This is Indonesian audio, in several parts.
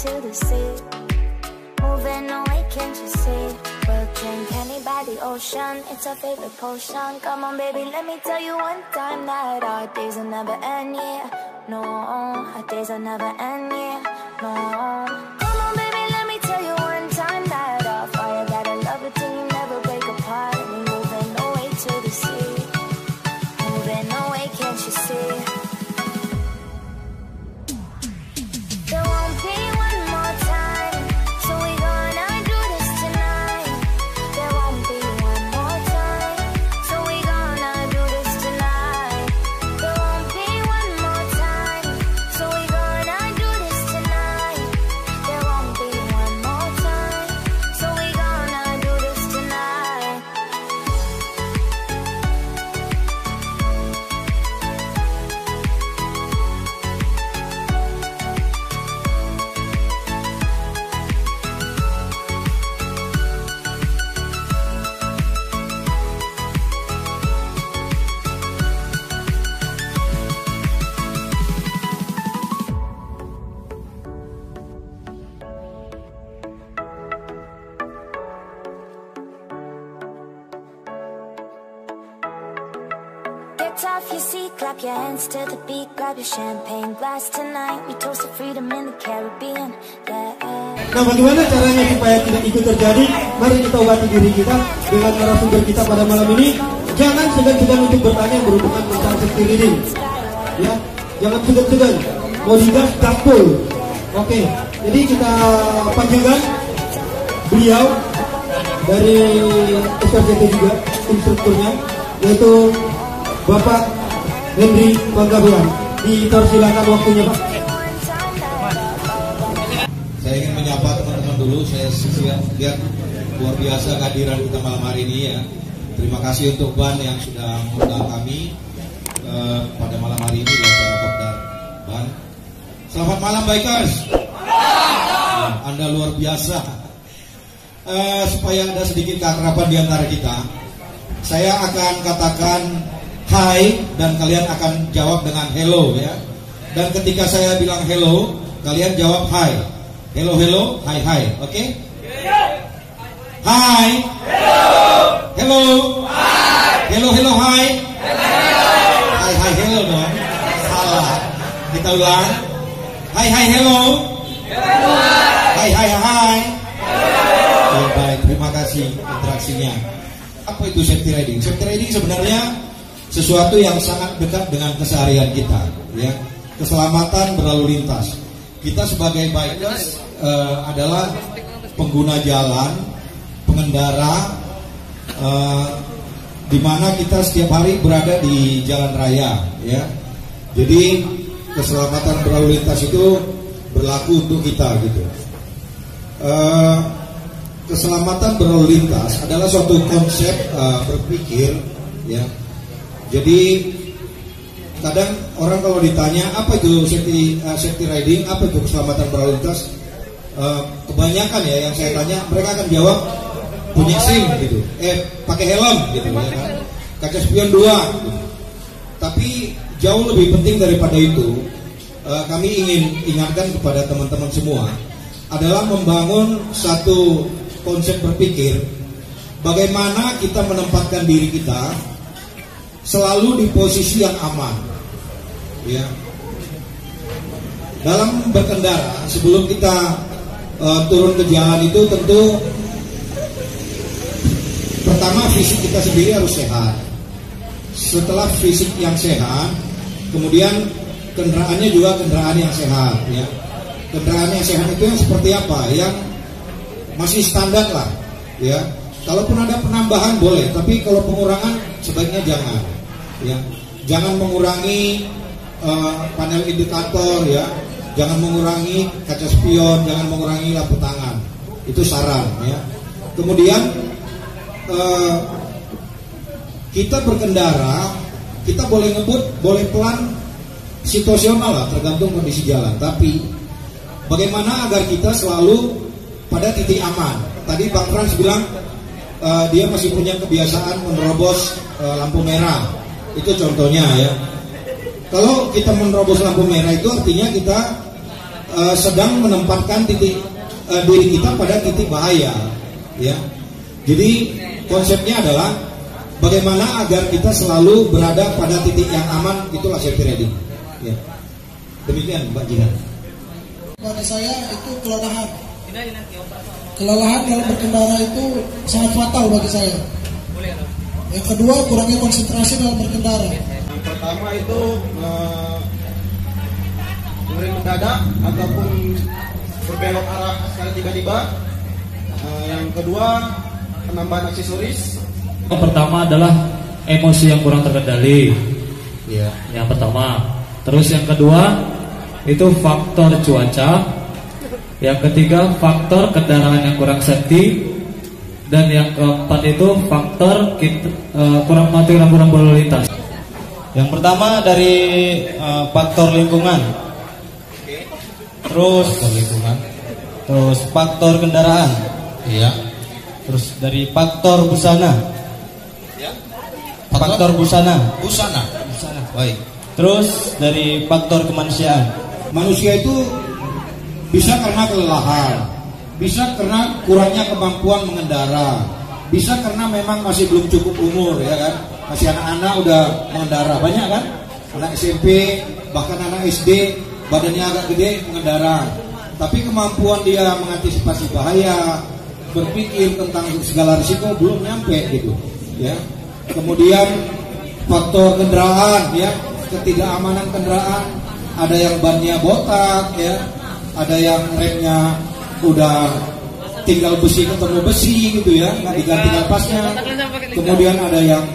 to the sea. Moving away, can't you see? We'll drink honey by the ocean, it's our favorite potion. Come on baby, let me tell you one time that our days will never end, yeah. No, our days will never end, yeah. No. Come on baby, let me tell you one time that our fire got a love between you, never break apart. And we moving away to the sea. Moving away, can't you see? There won't be one more time, so we gonna do this tonight. There won't be one more time, so we gonna do this tonight. There won't be one more time, so we gonna do this tonight. There won't be one more time, so we gonna do this tonight. Get off your seat, clap your hands to the beat, grab your champagne glass tonight. We toast to freedom in the Caribbean, yeah. Nah, bagaimana caranya supaya tidak itu terjadi? Mari kita obati diri kita dengan narasumber kita pada malam ini. Jangan segan-segan untuk bertanya yang berhubungan tentang safety reading. Ya, jangan segan-segan. Mau digas, gaspol. Oke, jadi kita panggilkan beliau dari SRCT juga, instrukturnya, yaitu Bapak Henry Panggabean. Dipersilakan waktunya, Pak. Saya ingin menyapa teman-teman dulu. Saya lihat luar biasa kehadiran kita malam hari ini ya. Terima kasih untuk BAN yang sudah mengundang kami pada malam hari ini di acara Kopdar BAN. Selamat malam bikers. Anda luar biasa. Supaya ada sedikit keakraban di antara kita, saya akan katakan hai dan kalian akan jawab dengan hello ya. Dan ketika saya bilang hello, kalian jawab hai. Hello, hello, hai, hai, oke? Okay? Hai. Hello. Hai. Hello, hello, hai. Hai, hai, hello dong. Salah. Kita ulang. Hai, hai, hello. Hai, hai, hai. Oh, baik, terima kasih interaksinya. Apa itu safety riding? Safety riding sebenarnya sesuatu yang sangat dekat dengan keseharian kita, ya. Keselamatan berlalu lintas. Kita sebagai bikers adalah pengguna jalan, pengendara, di mana kita setiap hari berada di jalan raya, ya. Jadi keselamatan berlalu lintas itu berlaku untuk kita, gitu. Keselamatan berlalu lintas adalah suatu konsep berpikir, ya. Jadi kadang orang kalau ditanya apa itu safety riding, apa itu keselamatan berlalu lintas, kebanyakan ya yang saya tanya mereka akan jawab punya SIM gitu, pakai helm gitu ya kan, kaca spion 2 gitu. Tapi jauh lebih penting daripada itu, kami ingin ingatkan kepada teman-teman semua adalah membangun satu konsep berpikir bagaimana kita menempatkan diri kita selalu di posisi yang aman, ya. Dalam berkendara, sebelum kita turun ke jalan itu tentu pertama fisik kita sendiri harus sehat. Setelah fisik yang sehat, kemudian kendaraannya juga kendaraan yang sehat, ya. Kendaraan yang sehat itu yang seperti apa? Yang masih standar lah, ya. Kalaupun ada penambahan boleh, tapi kalau pengurangan sebaiknya jangan, ya. Jangan mengurangi panel indikator, ya. Jangan mengurangi kaca spion, jangan mengurangi lampu tangan. Itu saran, ya. Kemudian kita berkendara, kita boleh ngebut, boleh pelan, situasional lah, tergantung kondisi jalan. Tapi bagaimana agar kita selalu pada titik aman? Tadi Bang Frans bilang dia masih punya kebiasaan menerobos lampu merah. Itu contohnya, ya. Kalau kita menerobos lampu merah itu artinya kita sedang menempatkan titik diri kita pada titik bahaya, ya. Jadi konsepnya adalah bagaimana agar kita selalu berada pada titik yang aman, itulah safety riding. Ya. Demikian Mbak Jihan. Pada saya itu kelelahan. Kelelahan dalam berkendara itu sangat fatal bagi saya. Yang kedua, kurangnya konsentrasi dalam berkendara. Yang pertama itu berhenti mendadak ataupun berbelok arah secara tiba-tiba. Yang kedua, penambahan aksesoris. Yang pertama adalah emosi yang kurang terkendali. Ya. Yang pertama. Terus yang kedua itu faktor cuaca. Yang ketiga faktor kendaraan yang kurang safety. Dan yang keempat itu faktor kurang mati rambu-rambu lalu lintas. Yang pertama dari faktor lingkungan. Terus faktor kendaraan. Iya. Terus dari faktor busana. Ya. Faktor busana. Busana. Baik. Terus dari faktor kemanusiaan. Manusia itu bisa karena kelelahan, bisa karena kurangnya kemampuan mengendara, bisa karena memang masih belum cukup umur, ya kan? Masih anak-anak udah mengendara, banyak kan? Anak SMP, bahkan anak SD, badannya agak gede mengendara. Tapi kemampuan dia mengantisipasi bahaya, berpikir tentang segala risiko belum nyampe gitu, ya. Kemudian faktor kendaraan, ya, ketidakamanan kendaraan, ada yang bannya botak, ya, ada yang remnya udah tinggal besi ketemu besi gitu ya, nggak diganti napasnya. Kemudian ada yang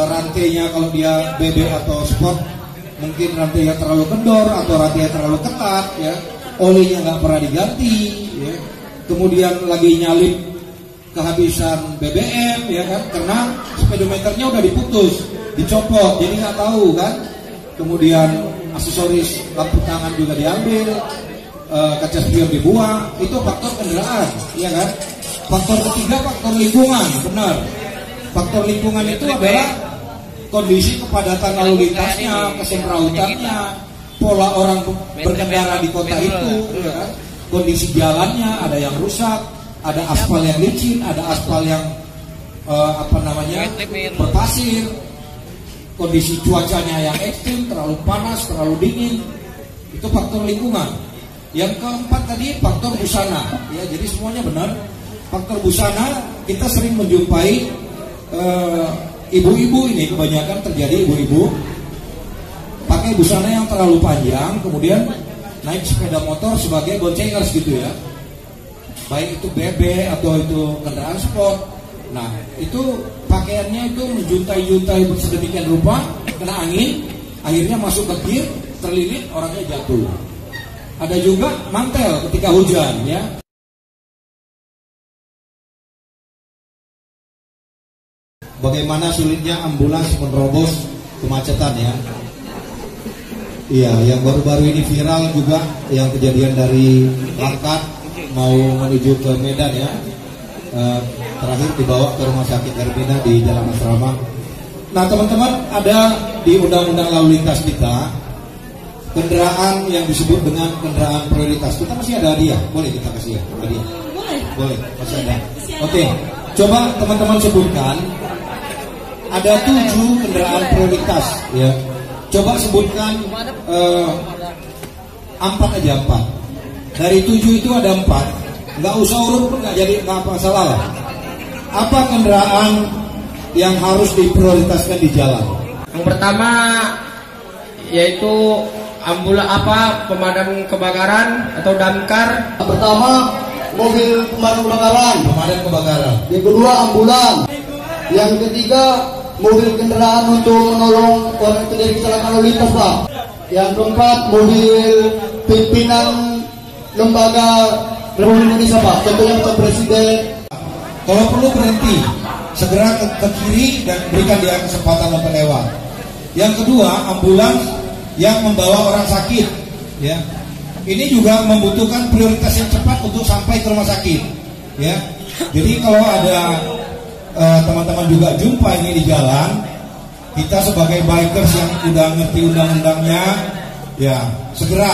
rantainya kalau dia BB atau sport mungkin rantainya terlalu kendor atau rantainya terlalu ketat, ya, olinya nggak pernah diganti, ya. Kemudian lagi nyalip kehabisan BBM, ya kan, karena speedometernya udah diputus, dicopot, jadi nggak tahu kan. Kemudian aksesoris lampu tangan juga diambil, kaca spion dibuang, itu faktor kendaraan, ya kan. Faktor ketiga faktor lingkungan, benar. Faktor lingkungan itu adalah kondisi kepadatan lalu lintasnya, kesemrautannya, pola orang berkendara di kota itu, ya kan? Kondisi jalannya, ada yang rusak, ada aspal yang licin, ada aspal yang berpasir, kondisi cuacanya yang ekstrim, terlalu panas, terlalu dingin, itu faktor lingkungan. Yang keempat tadi faktor busana, ya, jadi semuanya benar. Faktor busana kita sering menjumpai ibu-ibu, ini kebanyakan terjadi ibu-ibu pakai busana yang terlalu panjang, kemudian naik sepeda motor sebagai boncengers gitu ya, baik itu BB atau itu kendaraan sport. Nah itu pakaiannya itu menjuntai-juntai sedemikian rupa, kena angin, akhirnya masuk ke kir, terlilit, orangnya jatuh. Ada juga mantel ketika hujan, ya. Bagaimana sulitnya ambulans menerobos kemacetan, ya. Iya, yang baru-baru ini viral juga yang kejadian dari Langkat mau menuju ke Medan, ya. Terakhir dibawa ke rumah sakit Hermina di Jalan Asrama. Nah teman-teman, ada di undang-undang lalu lintas kita kendaraan yang disebut dengan kendaraan prioritas. Kita masih ada hadiah, boleh kita kasih ya hadiah? Boleh, masih ada. Oke, coba teman-teman sebutkan. Ada 7 kendaraan prioritas, ya. Coba sebutkan 4 aja, 4. Dari 7 itu ada 4. Nggak usah urut pun nggak jadi, nggak masalah lah. Apa kendaraan yang harus diprioritaskan di jalan? Yang pertama yaitu pemadam kebakaran atau damkar. Yang pertama mobil pemadam kebakaran. Pemadam kebakaran. Yang kedua ambulan. Yang ketiga mobil kendaraan untuk menolong orang yang terjadi kecelakaan lalu lintas, Pak. Yang keempat mobil pimpinan lembaga Republik Indonesia, Pak. Contohnya Pak Presiden. Kalau perlu berhenti, segera ke kiri dan berikan dia kesempatan untuk lewat. Yang kedua, ambulans yang membawa orang sakit, ya. Ini juga membutuhkan prioritas yang cepat untuk sampai ke rumah sakit, ya. Jadi kalau ada teman-teman juga jumpa ini di jalan, kita sebagai bikers yang udah ngerti undang-undangnya, ya segera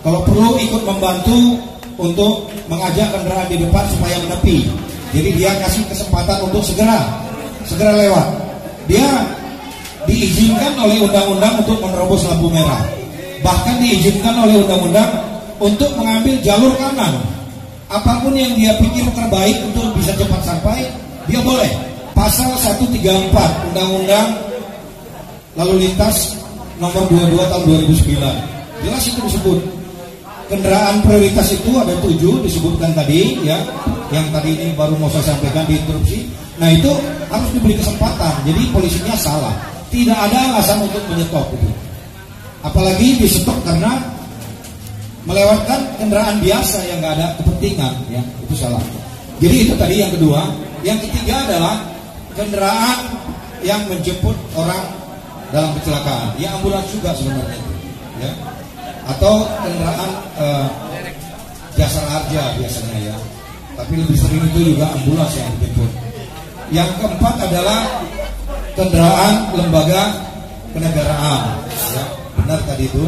kalau perlu ikut membantu untuk mengajak kendaraan di depan supaya menepi. Jadi dia kasih kesempatan untuk segera lewat. Dia diizinkan oleh undang-undang untuk menerobos lampu merah. Bahkan diizinkan oleh undang-undang untuk mengambil jalur kanan. Apapun yang dia pikir terbaik untuk bisa cepat sampai, dia boleh. Pasal 134 Undang-Undang Lalu Lintas nomor 22 tahun 2009. Jelas itu disebut. Kendaraan prioritas itu ada 7 disebutkan tadi ya. Yang tadi ini baru mau saya sampaikan diinterupsi. Nah itu harus diberi kesempatan. Jadi polisinya salah. Tidak ada alasan untuk menyetop itu. Apalagi di-stop karena melewatkan kendaraan biasa yang nggak ada kepentingan ya. Itu salah. Jadi itu tadi yang kedua. Yang ketiga adalah kendaraan yang menjemput orang dalam kecelakaan. Ya ambulans juga sebenarnya ya. Atau kendaraan jasa harja biasanya ya. Tapi lebih sering itu juga ambulans yang dijemput. Yang keempat adalah kendaraan lembaga kenegaraan ya. Benar tadi itu.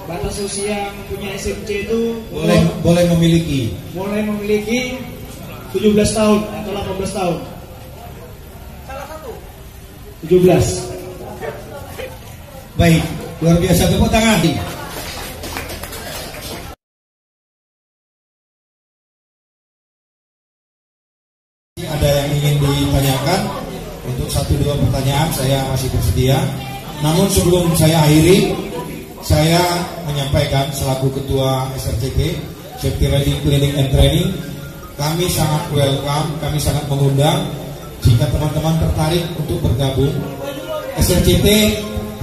Batas usia punya SMC itu boleh memiliki 17 tahun atau 18 tahun. 17. Baik, luar biasa, tepuk tangan. Ada yang ingin ditanyakan? Untuk 1-2 pertanyaan saya masih bersedia. Namun sebelum saya akhiri, saya menyampaikan selaku Ketua SRCT, Safety Riding Cleaning and Training, kami sangat welcome, kami sangat mengundang jika teman-teman tertarik untuk bergabung. SRCT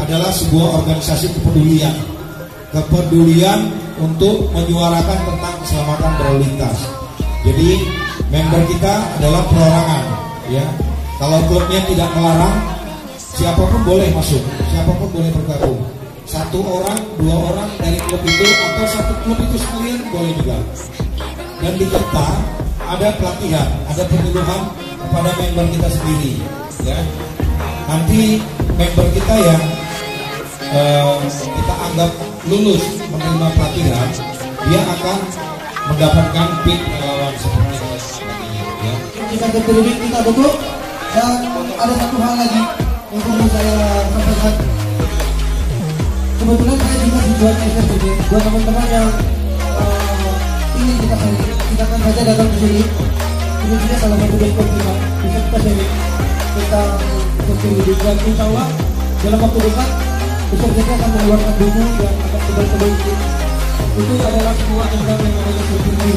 adalah sebuah organisasi kepedulian untuk menyuarakan tentang keselamatan berlalu lintas. Jadi member kita adalah perorangan, ya. Kalau klubnya tidak melarang, siapapun boleh masuk, siapapun boleh bergabung. 1 orang, 2 orang dari klub itu atau 1 klub itu sekalian boleh juga. Dan di kita ada pelatihan, ada penyuluhan kepada member kita sendiri, ya. Nanti member kita yang kita anggap lulus menerima pelatihan, dia akan mendapatkan PIK relawan seperti ini, ya. Kita berterima kita betul. Dan ada satu hal lagi yang perlu saya sampaikan. Kebetulan saya juga dibuat SRCT buat teman-teman yang ingin kita kan saja datang ke sini. Ini juga salah satu bentuk kita bisa kita sharing tentang sosiologi dan insya Allah dalam waktu dekat SRCT akan mengeluarkan buku yang akan tebal-tebal itu adalah sebuah program yang namanya sosiologi.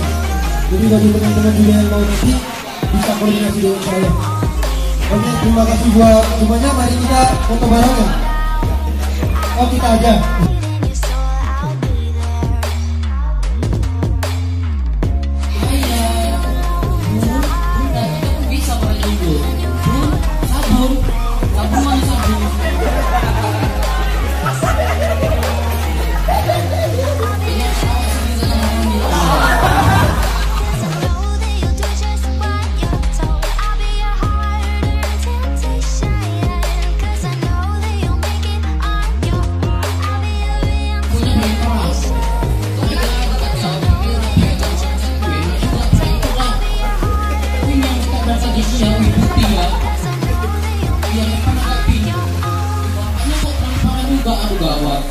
Jadi bagi teman-teman juga yang mau nanti bisa koordinasi dengan saya. Oke, terima kasih buat semuanya. Mari kita foto bareng ya. Oh, kita aja. Gawat.